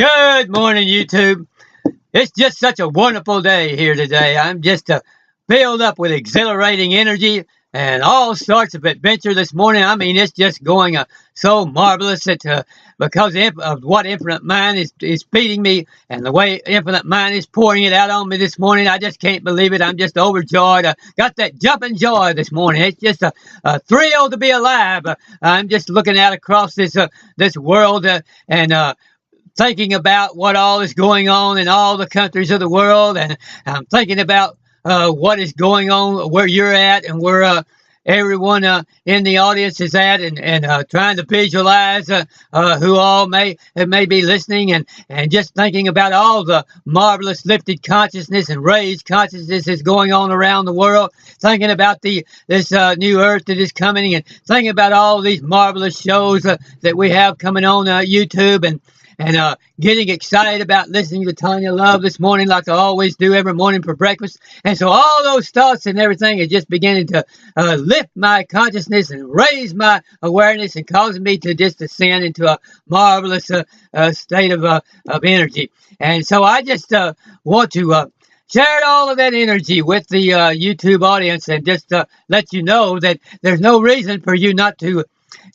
Good morning, YouTube. It's just such a wonderful day here today. I'm just filled up with exhilarating energy and all sorts of adventure this morning. I mean, it's just going so marvelous that because of what Infinite Mind is feeding me and the way Infinite Mind is pouring it out on me this morning. I just can't believe it. I'm just overjoyed. Got that jumping joy this morning. It's just a thrill to be alive. I'm just looking out across this world and thinking about what all is going on in all the countries of the world, and I'm thinking about what is going on where you're at and where everyone in the audience is at, and trying to visualize who all may be listening, and just thinking about all the marvelous lifted consciousness and raised consciousness is going on around the world, thinking about this new earth that is coming, and thinking about all these marvelous shows that we have coming on YouTube, and getting excited about listening to Tanya Love this morning like I always do every morning for breakfast. And so all those thoughts and everything is just beginning to lift my consciousness and raise my awareness and causing me to just ascend into a marvelous state of energy. And so I just want to share all of that energy with the YouTube audience, and just let you know that there's no reason for you not to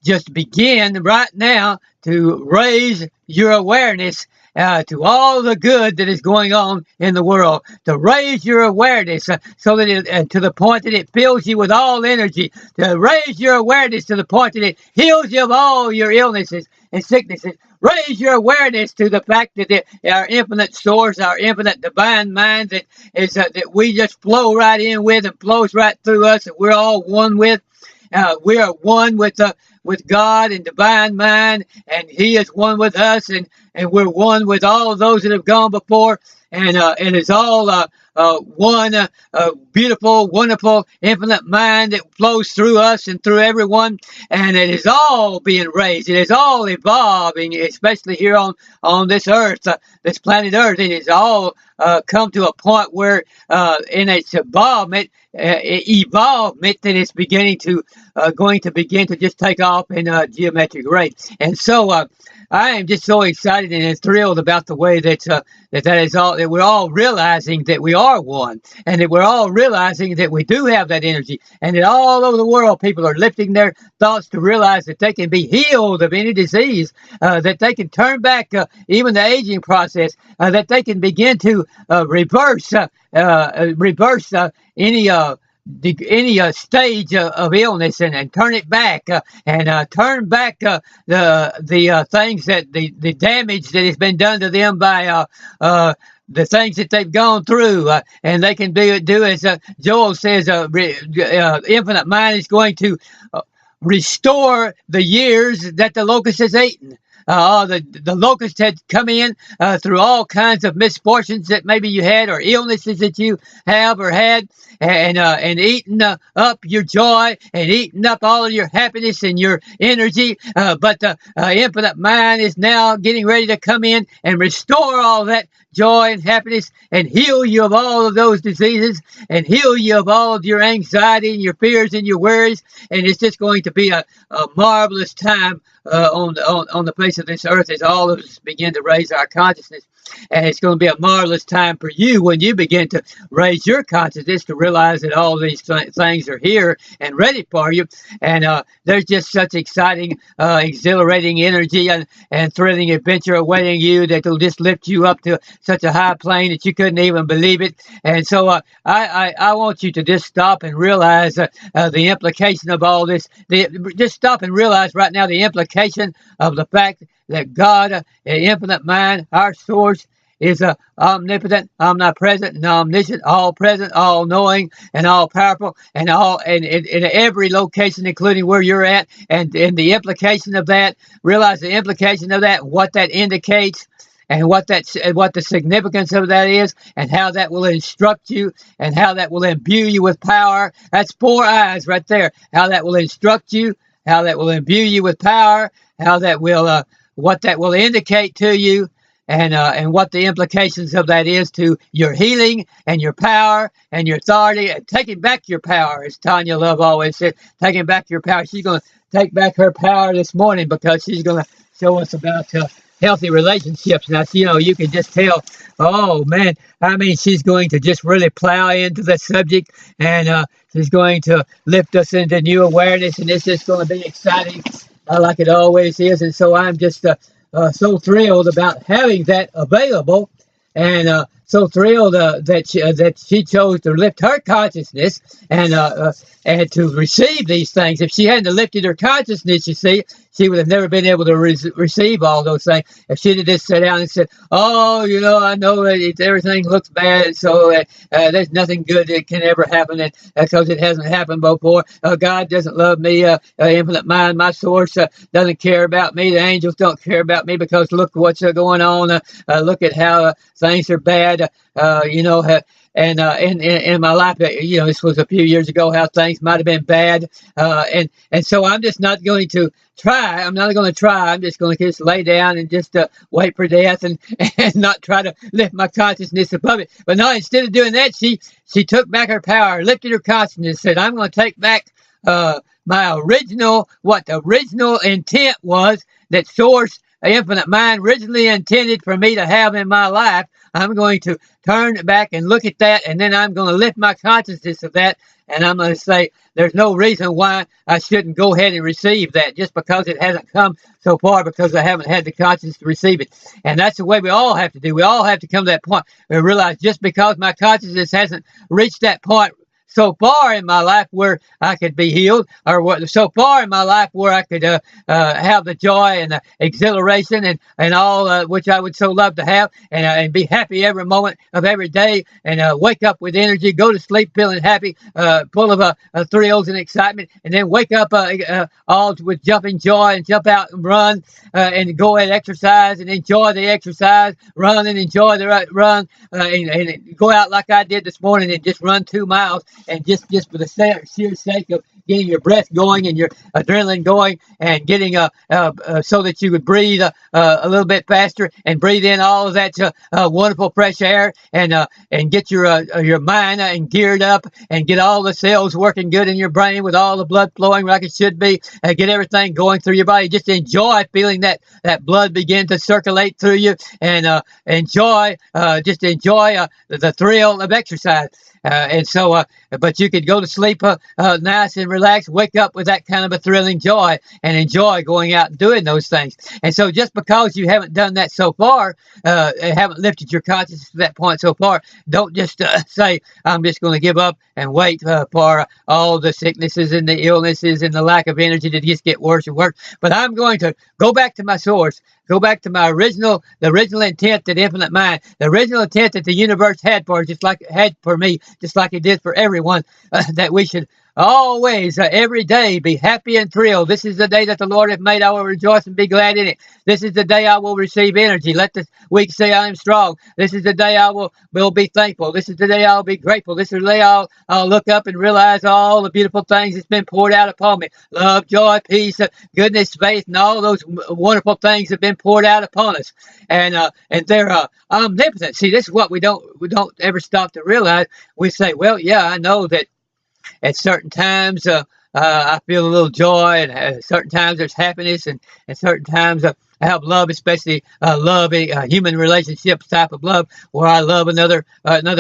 just begin right now to raise your awareness to all the good that is going on in the world, to raise your awareness so that to the point that it fills you with all energy, to raise your awareness to the point that it heals you of all your illnesses and sicknesses. Raise your awareness to the fact that our infinite source, our infinite divine mind that we just flow right in with and flows right through us, and we're all one with. We are one with God and divine mind, and He is one with us, and we're one with all of those that have gone before, and it's all one beautiful, wonderful, infinite mind that flows through us and through everyone, and it is all being raised. It is all evolving, especially here on this earth, this planet Earth. It is all come to a point where in its evolvement that it's beginning to going to begin to just take off in a geometric rate. And so I am just so excited and thrilled about the way that is all, that we're all realizing that we are one, and that we're all realizing that we do have that energy, and that all over the world people are lifting their thoughts to realize that they can be healed of any disease, that they can turn back even the aging process, that they can begin to reverse any stage of illness, and turn it back, and turn back the things that the damage that has been done to them by the things that they've gone through, and they can do as Joel says, Infinite Mind is going to restore the years that the locust has eaten. The locust had come in through all kinds of misfortunes that maybe you had, or illnesses that you have or had, and eaten up your joy, and eaten up all of your happiness and your energy. But the Infinite Mind is now getting ready to come in and restore all that joy and happiness, and heal you of all of those diseases, and heal you of all of your anxiety and your fears and your worries. And it's just going to be a marvelous time on the face of this earth as all of us begin to raise our consciousness. And it's going to be a marvelous time for you when you begin to raise your consciousness to realize that all these things are here and ready for you. And there's just such exciting, exhilarating energy and thrilling adventure awaiting you that will just lift you up to such a high plane that you couldn't even believe it. And so I want you to just stop and realize the implication of all this. Just stop and realize right now the implication of the fact that God, Infinite Mind, our source, is omnipotent, omnipresent, and omniscient, all present, all knowing, and all powerful, and in every location, including where you're at. And the implication of that, realize the implication of that, what that indicates, and what the significance of that is, and how that will instruct you, and how that will imbue you with power. That's 4 eyes right there. How that will instruct you, how that will imbue you with power, how that will what that will indicate to you, and what the implications of that is to your healing and your power and your authority, and taking back your power, as Tanya Love always said, taking back your power. She's going to take back her power this morning, because she's going to show us about healthy relationships. Now, you can just tell, oh man, I mean, she's going to just really plow into the subject, and she's going to lift us into new awareness, and it's just going to be exciting, like it always is. And so I'm just so thrilled about having that available, and so thrilled that she chose to lift her consciousness and to receive these things. If she hadn't lifted her consciousness, you see, she would have never been able to receive all those things. If she'd have just sat down and said, "Oh, I know that everything looks bad, so there's nothing good that can ever happen, because it hasn't happened before. God doesn't love me. Infinite Mind, my source, doesn't care about me. The angels don't care about me because look what's going on. Look at how things are bad. In my life, this was a few years ago, how things might have been bad, and so I'm just not going to try. I'm not going to try. I'm just going to just lay down and just wait for death and not try to lift my consciousness above it. But no, instead of doing that, she took back her power, lifted her consciousness, said, "I'm going to take back my original, what the original intent was, that Source, Infinite Mind, originally intended for me to have in my life. I'm going to turn back and look at that, and then I'm going to lift my consciousness of that, and I'm going to say there's no reason why I shouldn't go ahead and receive that, just because it hasn't come so far, because I haven't had the consciousness to receive it." And that's the way we all have to do. We all have to come to that point where we realize, just because my consciousness hasn't reached that point so far in my life where I could be healed, or so far in my life where I could have the joy and the exhilaration and all which I would so love to have, and be happy every moment of every day, and wake up with energy, go to sleep feeling happy, full of thrills and excitement, and then wake up all with jumping joy, and jump out and run, and go and exercise and enjoy the exercise, run and enjoy the run, and go out like I did this morning and just run 2 miles, and just for the sheer sake of getting your breath going and your adrenaline going, and getting so that you would breathe a little bit faster, and breathe in all of that wonderful fresh air, and get your mind and geared up, and get all the cells working good in your brain with all the blood flowing like it should be, get everything going through your body. Just enjoy feeling that blood begin to circulate through you, and enjoy the thrill of exercise. But you could go to sleep nice and relaxed, wake up with that kind of a thrilling joy, and enjoy going out and doing those things. And so just because you haven't done that so far, haven't lifted your consciousness to that point so far, don't just say, "I'm just going to give up and wait for all the sicknesses and the illnesses and the lack of energy to just get worse and worse. But I'm going to go back to my source, go back to the original intent that Infinite Mind, the original intent that the universe had for me, just like it did for everyone, that we should always, every day, be happy and thrilled. This is the day that the Lord hath made. I will rejoice and be glad in it. This is the day I will receive energy. Let the weak say I am strong. This is the day I will be thankful. This is the day I'll be grateful. This is the day I'll look up and realize all the beautiful things that's been poured out upon me. Love, joy, peace, goodness, faith, and all those wonderful things have been poured out upon us. And they're omnipotent. See, this is what we don't ever stop to realize. We say, well, yeah, I know that at certain times, I feel a little joy, and at certain times there's happiness, and at certain times I have love, especially love, a human relationships type of love, where I love another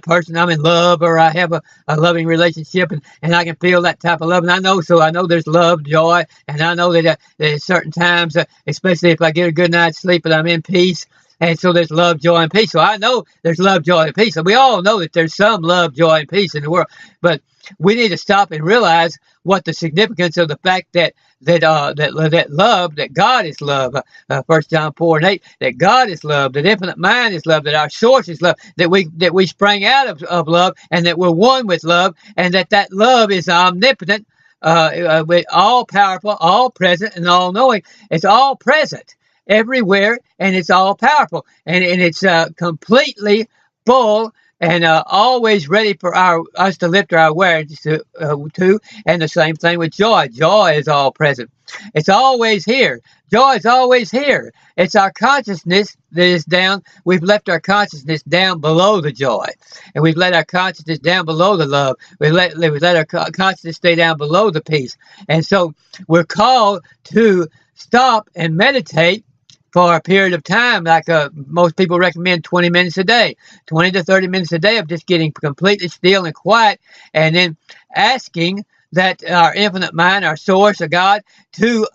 person. I'm in love, or I have a loving relationship, and I can feel that type of love. And I know there's love, joy, and I know that at certain times, especially if I get a good night's sleep and I'm in peace. And so there's love, joy, and peace. So I know there's love, joy, and peace. And we all know that there's some love, joy, and peace in the world. But we need to stop and realize what the significance of the fact that love, that God is love, 1 John 4:8, that God is love, that Infinite Mind is love, that our source is love, that we sprang out of love, and that we're one with love, and that love is omnipotent, all powerful, all present, and all knowing. It's all present everywhere, and it's all powerful, and it's completely full, and always ready for us to lift our awareness to. And the same thing with joy. Joy is all present. It's always here. Joy is always here. It's our consciousness that is down. We've left our consciousness down below the joy, and we've let our consciousness down below the love. We've let our consciousness stay down below the peace. And so we're called to stop and meditate for a period of time, like most people recommend 20 minutes a day, 20 to 30 minutes a day of just getting completely still and quiet, and then asking that our infinite mind, our source, or God, to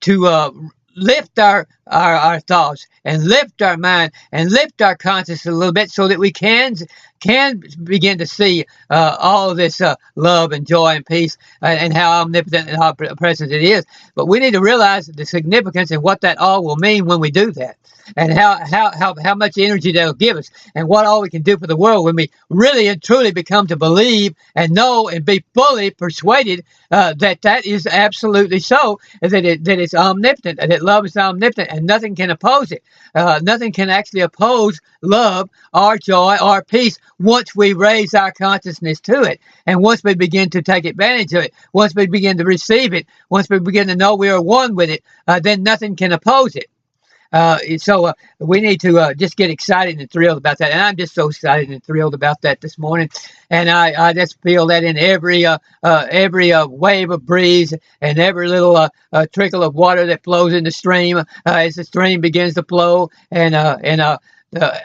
to lift our thoughts and lift our mind and lift our consciousness a little bit so that we can begin to see all of this love and joy and peace and how omnipotent and how present it is. But we need to realize the significance and what that all will mean when we do that, and how much energy that'll give us, and what all we can do for the world when we really and truly become to believe and know and be fully persuaded that is absolutely so, that it's omnipotent, and that love is omnipotent, and nothing can oppose it. Nothing can actually oppose love or joy or peace once we raise our consciousness to it, and once we begin to take advantage of it, once we begin to receive it, once we begin to know we are one with it, then nothing can oppose it. So we need to just get excited and thrilled about that, and I'm just so excited and thrilled about that this morning. And I just feel that in every wave of breeze and every little trickle of water that flows in the stream as the stream begins to flow, and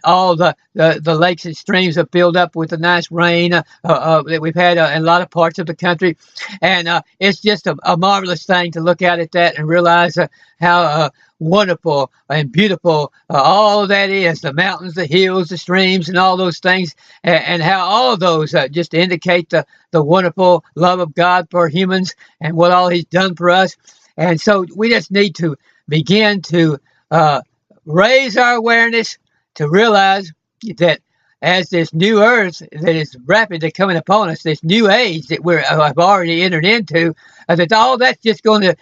all the lakes and streams are filled up with the nice rain that we've had in a lot of parts of the country, and it's just a marvelous thing to look at that and realize how wonderful and beautiful all of that is, the mountains, the hills, the streams, and all those things, and how all of those just indicate the wonderful love of God for humans and what all he's done for us. And so we just need to begin to raise our awareness to realize that as this new earth that is rapidly coming upon us, this new age that we have already entered into, that all that's just going to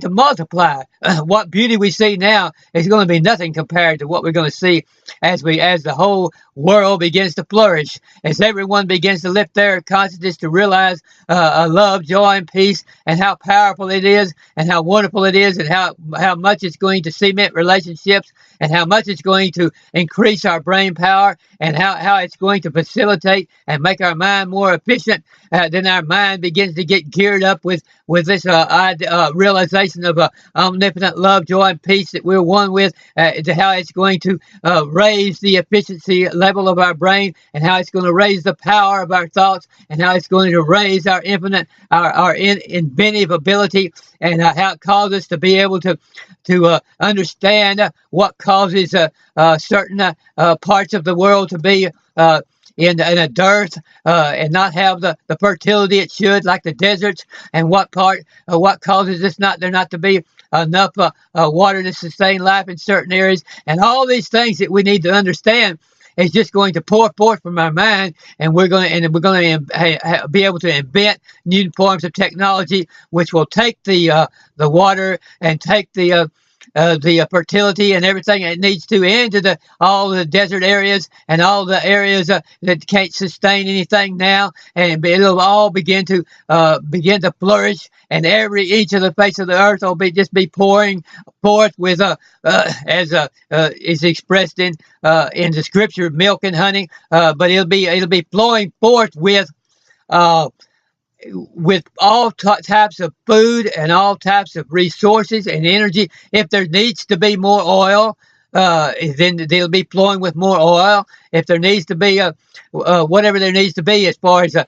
multiply. What beauty we see now is going to be nothing compared to what we're going to see as the whole world begins to flourish, as everyone begins to lift their consciousness to realize love, joy, and peace, and how powerful it is, and how wonderful it is, and how much it's going to cement relationships, and how much it's going to increase our brain power, and how it's going to facilitate and make our mind more efficient. Then our mind begins to get geared up with this realization of omnipotent love, joy, and peace that we're one with, to how it's going to raise the efficiency level of our brain, and how it's going to raise the power of our thoughts, and how it's going to raise our inventive ability, and how it causes us to be able to understand what causes certain parts of the world to be in a dearth and not have the fertility it should, like the deserts, and what causes there not to be enough water to sustain life in certain areas, and all these things that we need to understand is just going to pour forth from our mind, and we're going to be able to invent new forms of technology which will take the water and take the fertility and everything it needs to into all the desert areas and all the areas that can't sustain anything now, and it'll all begin to flourish, and each of the face of the earth will be pouring forth with as is expressed in the scripture, milk and honey, but it'll be flowing forth with all types of food and all types of resources and energy. If there needs to be more oil, then they'll be flowing with more oil. If there needs to be whatever there needs to be as far as to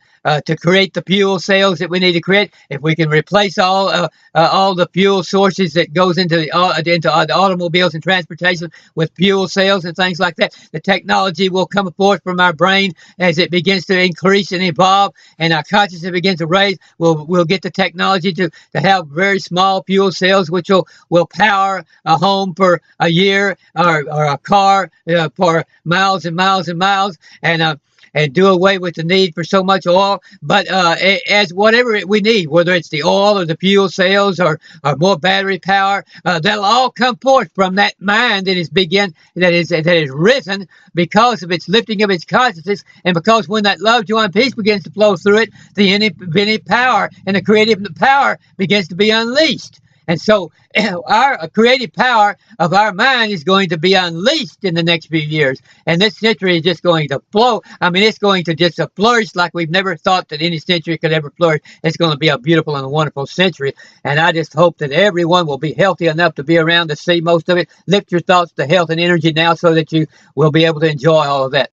create the fuel cells that we need to create, if we can replace all the fuel sources that goes into the automobiles and transportation with fuel cells and things like that, the technology will come forth from our brain as it begins to increase and evolve, and our consciousness begins to raise. We'll get the technology to have very small fuel cells which will power a home for a year, or a car for miles and miles and miles, and do away with the need for so much oil. But as whatever we need, whether it's the oil or the fuel cells or more battery power, that'll all come forth from that mind that is risen because of its lifting of its consciousness, and because when that love, joy, and peace begins to flow through it, the infinite power and the creative power begins to be unleashed. And so our creative power of our mind is going to be unleashed in the next few years. And this century is just going to flow. I mean, it's going to just flourish like we've never thought that any century could ever flourish. It's going to be a beautiful and a wonderful century. And I just hope that everyone will be healthy enough to be around to see most of it. Lift your thoughts to health and energy now so that you will be able to enjoy all of that.